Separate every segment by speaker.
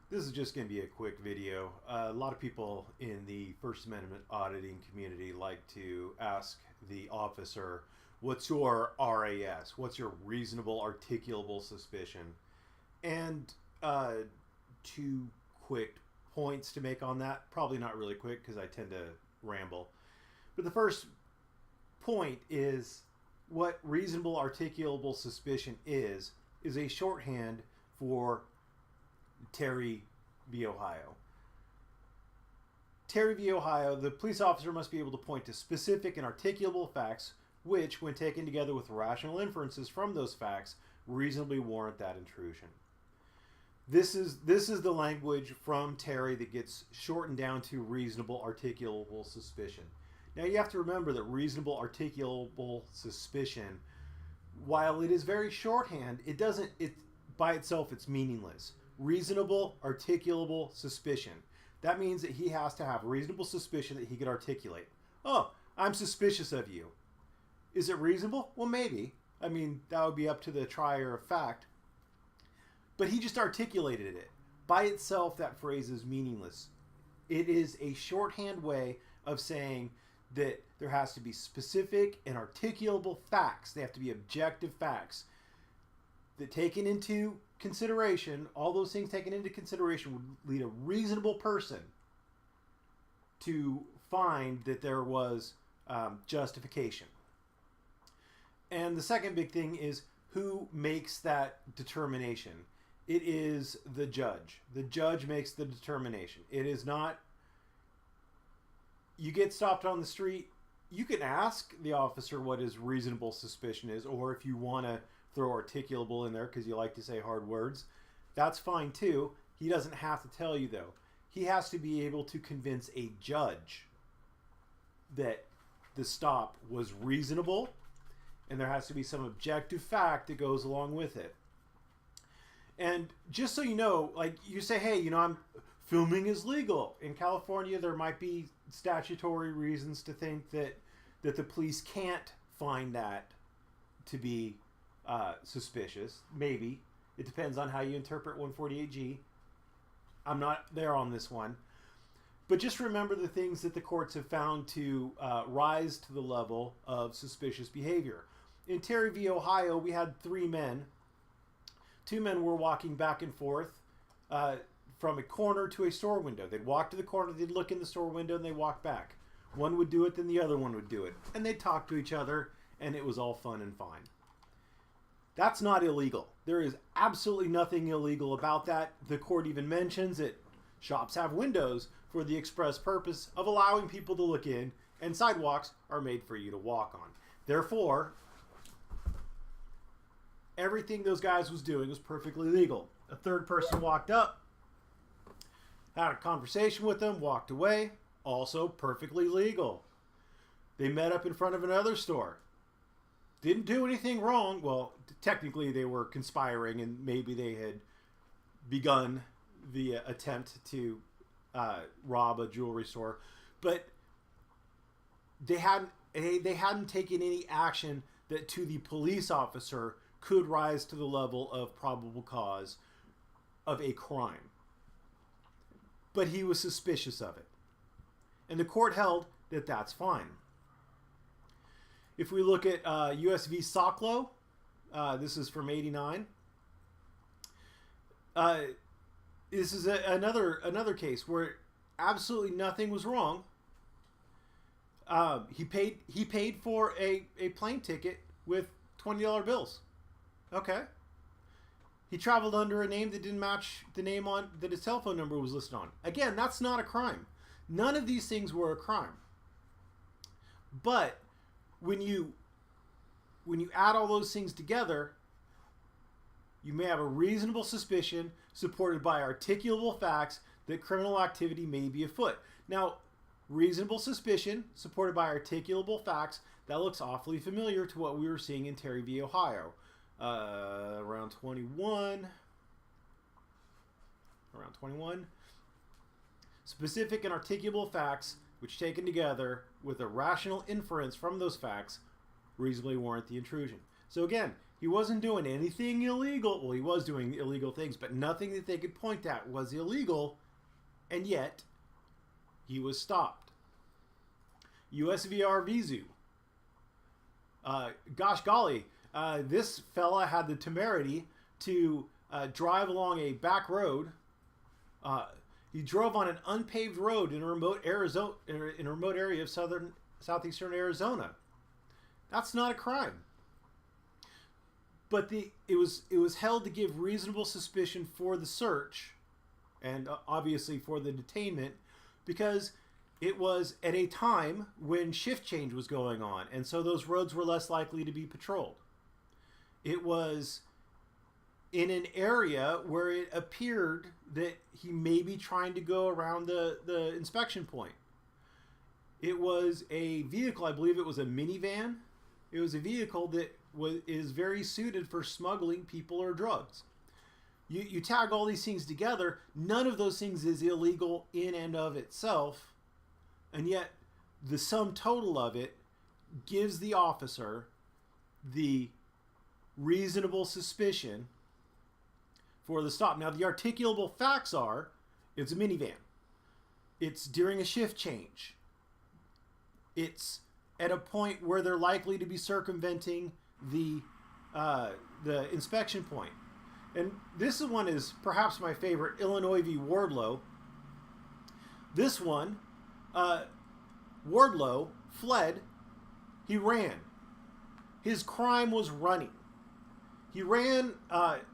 Speaker 1: This is just going to be a quick video. A lot of people in the First Amendment auditing community like to ask the officer, what's your RAS? What's your reasonable articulable suspicion? And two quick points to make on that. Probably not really quick because I tend to ramble. But the first point is what reasonable articulable suspicion is a shorthand for Terry v. Ohio. Terry v. Ohio, the police officer must be able to point to specific and articulable facts which, when taken together with rational inferences from those facts, reasonably warrant that intrusion. This is the language from Terry that gets shortened down to reasonable articulable suspicion. Now you have to remember that reasonable articulable suspicion, while it is very shorthand, it by itself it's meaningless. Reasonable articulable suspicion. That means that he has to have reasonable suspicion that he could articulate. Oh, I'm suspicious of you. Is it reasonable? Well, maybe. I mean, that would be up to the trier of fact. But he just articulated it. By itself, that phrase is meaningless. It is a shorthand way of saying that there has to be specific and articulable facts. They have to be objective facts that, taken into consideration, all those things taken into consideration, would lead a reasonable person to find that there was justification. And the second big thing is who makes that determination. It is the judge. The judge makes the determination. It is not, you get stopped on the street, you can ask the officer what his reasonable suspicion is, or if you want to throw articulable in there because you like to say hard words, that's fine too. He doesn't have to tell you though. He has to be able to convince a judge that the stop was reasonable, and there has to be some objective fact that goes along with it. And just so you know, like you say, hey, I'm filming is legal. In California, there might be statutory reasons to think that the police can't find that to be suspicious. Maybe. It depends on how you interpret 148G. I'm not there on this one. But just remember the things that the courts have found to rise to the level of suspicious behavior. In Terry v. Ohio, we had 3 men. 2 men were walking back and forth from a corner to a store window. They'd walk to the corner, they'd look in the store window, and they'd walk back. One would do it, then the other one would do it. And they'd talk to each other, and it was all fun and fine. That's not illegal. There is absolutely nothing illegal about that. The court even mentions that shops have windows for the express purpose of allowing people to look in, and sidewalks are made for you to walk on. Therefore, everything those guys was doing was perfectly legal. A third person walked up, had a conversation with them, walked away, also perfectly legal. They met up in front of another store. Didn't do anything wrong. Well, technically they were conspiring, and maybe they had begun the attempt to rob a jewelry store, but they hadn't taken any action that to the police officer could rise to the level of probable cause of a crime. But he was suspicious of it. And the court held that that's fine. If we look at US v. Soklow, this is from '89. This is another case where absolutely nothing was wrong. He paid for a plane ticket with $20 bills. Okay. He traveled under a name that didn't match the name on that his cell phone number was listed on. Again, that's not a crime. None of these things were a crime. But when you add all those things together, you may have a reasonable suspicion supported by articulable facts that criminal activity may be afoot. Now, reasonable suspicion supported by articulable facts, that looks awfully familiar to what we were seeing in Terry v. Ohio. Around 21. Specific and articulable facts, which taken together with a rational inference from those facts, reasonably warrant the intrusion. So again, He wasn't doing anything illegal. Well, he was doing illegal things, but nothing that they could point at was illegal, and yet he was stopped. USVR Vizu. Gosh golly, this fella had the temerity to drive along a back road. He drove on an unpaved road in a remote area of southeastern Arizona. That's not a crime. But it was held to give reasonable suspicion for the search, and obviously for the detainment, because it was at a time when shift change was going on, and so those roads were less likely to be patrolled. It was in an area where it appeared that he may be trying to go around the inspection point. It was a vehicle, I believe it was a minivan. It was a vehicle that is very suited for smuggling people or drugs. You tag all these things together, none of those things is illegal in and of itself, and yet the sum total of it gives the officer the reasonable suspicion for the stop. Now, the articulable facts are, it's a minivan. It's during a shift change. It's at a point where they're likely to be circumventing the inspection point. And this one is perhaps my favorite, Illinois v. Wardlow. This one, Wardlow fled. He ran. His crime was running. He ran,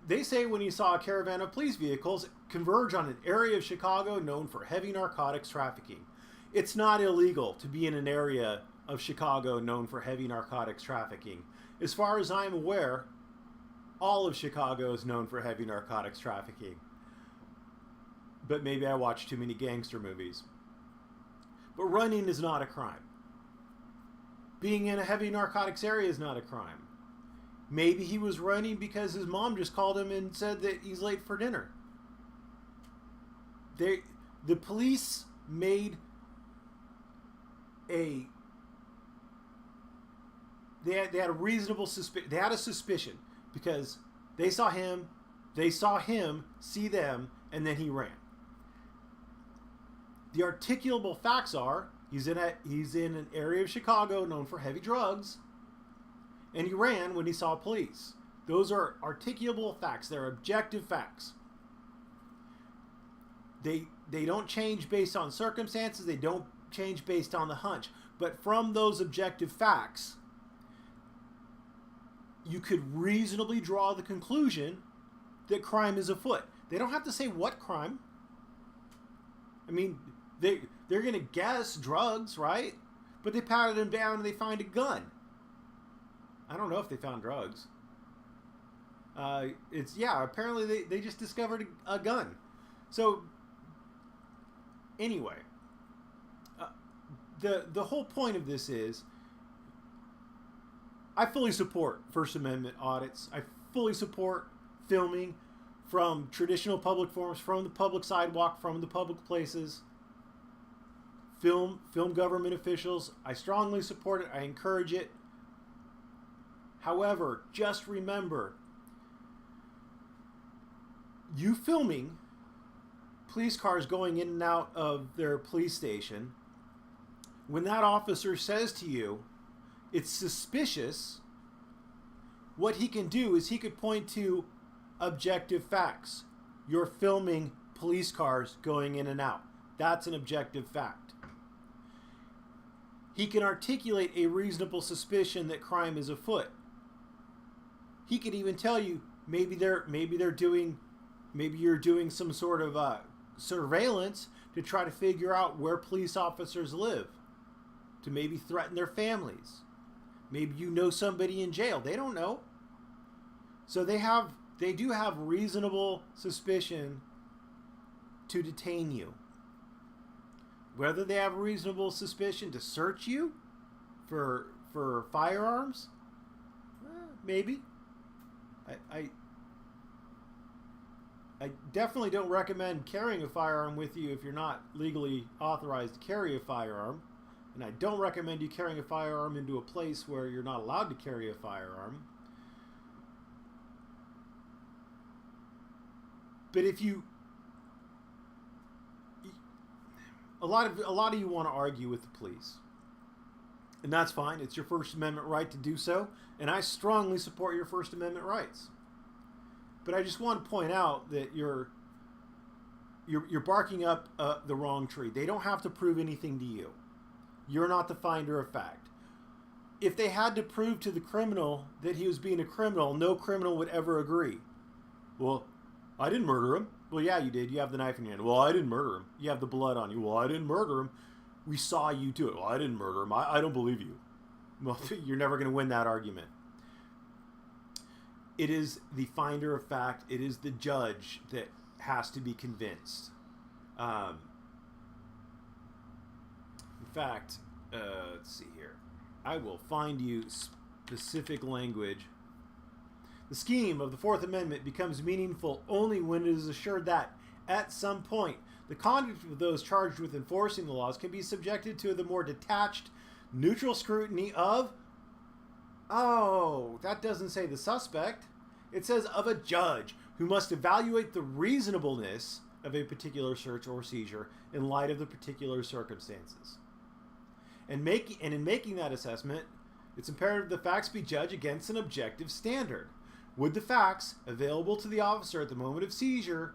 Speaker 1: they say, when he saw a caravan of police vehicles converge on an area of Chicago known for heavy narcotics trafficking. It's not illegal to be in an area of Chicago known for heavy narcotics trafficking. As far as I'm aware, all of Chicago is known for heavy narcotics trafficking. But maybe I watch too many gangster movies. But running is not a crime. Being in a heavy narcotics area is not a crime. Maybe he was running because his mom just called him and said that he's late for dinner. The police made a... They had a reasonable suspicion. They had a suspicion because they saw him see them, and then he ran. The articulable facts are he's in an area of Chicago known for heavy drugs, and he ran when he saw police. Those are articulable facts. They're objective facts. They don't change based on circumstances. They don't change based on the hunch. But from those objective facts, you could reasonably draw the conclusion that crime is afoot. They don't have to say what crime. I mean, they're going to guess drugs, right? But they patted him down and they find a gun. I don't know if they found drugs. Apparently they just discovered a gun. So, anyway, the whole point of this is, I fully support First Amendment audits. I fully support filming from traditional public forums, from the public sidewalk, from the public places. Film government officials. I strongly support it. I encourage it. However, just remember, you filming police cars going in and out of their police station, when that officer says to you, it's suspicious, what he can do is he could point to objective facts. You're filming police cars going in and out. That's an objective fact. He can articulate a reasonable suspicion that crime is afoot. He could even tell you maybe you're doing some sort of surveillance to try to figure out where police officers live, to maybe threaten their families. Maybe you know somebody in jail. They don't know. So they do have reasonable suspicion to detain you. Whether they have reasonable suspicion to search you for firearms, maybe. I definitely don't recommend carrying a firearm with you if you're not legally authorized to carry a firearm. And I don't recommend you carrying a firearm into a place where you're not allowed to carry a firearm. But if you, a lot of you want to argue with the police, and that's fine. It's your First Amendment right to do so, and I strongly support your First Amendment rights. But I just want to point out that you're barking up the wrong tree. They don't have to prove anything to you. You're not the finder of fact. If they had to prove to the criminal that he was being a criminal, no criminal would ever agree. Well, I didn't murder him. Well, yeah, you did. You have the knife in your hand. Well, I didn't murder him. You have the blood on you. Well, I didn't murder him. We saw you do it. Well, I didn't murder him. I don't believe you. Well, you're never going to win that argument. It is the finder of fact. It is the judge that has to be convinced. In fact, let's see here. I will find you specific language. The scheme of the Fourth Amendment becomes meaningful only when it is assured that, at some point, the conduct of those charged with enforcing the laws can be subjected to the more detached, neutral scrutiny of, oh, that doesn't say the suspect. It says of a judge who must evaluate the reasonableness of a particular search or seizure in light of the particular circumstances. And in making that assessment, it's imperative the facts be judged against an objective standard. Would the facts available to the officer at the moment of seizure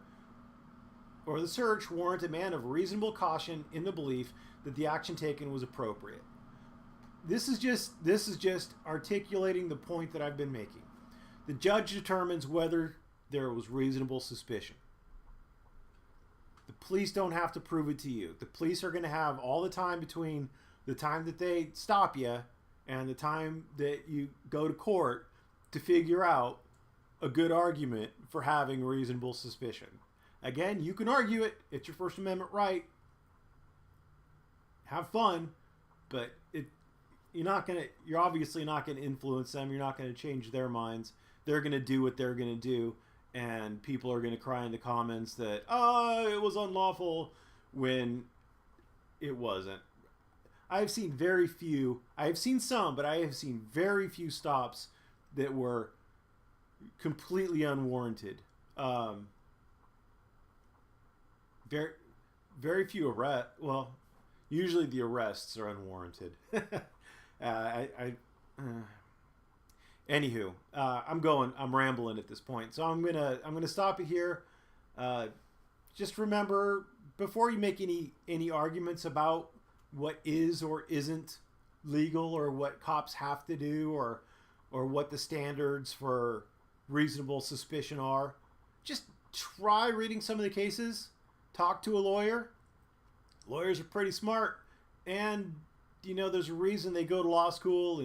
Speaker 1: or the search warrant a man of reasonable caution in the belief that the action taken was appropriate? This is just articulating the point that I've been making. The judge determines whether there was reasonable suspicion. The police don't have to prove it to you. The police are going to have all the time between the time that they stop you and the time that you go to court to figure out a good argument for having reasonable suspicion. Again, you can argue it. It's your First Amendment right. Have fun, but you're obviously not going to influence them. You're not going to change their minds. They're going to do what they're going to do, and people are going to cry in the comments that, oh, it was unlawful, when it wasn't. I've seen some, but I have seen very few stops that were completely unwarranted. Very few arrests. Well, usually the arrests are unwarranted. Anywho, I'm rambling at this point, so I'm gonna stop it here. Just remember, before you make any arguments about what is or isn't legal, or what cops have to do, or what the standards for reasonable suspicion are, just try reading some of the cases. Talk to a lawyer. Lawyers are pretty smart, and there's a reason they go to law school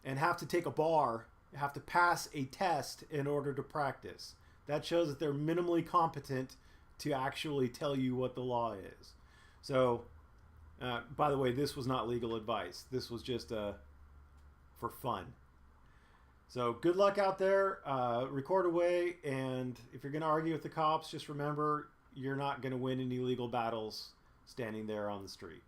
Speaker 1: and have to take a bar, have to pass a test in order to practice. That shows that they're minimally competent to actually tell you what the law is. So, by the way, this was not legal advice. This was just for fun. So good luck out there. Record away, and if you're going to argue with the cops, just remember you're not going to win any legal battles standing there on the street.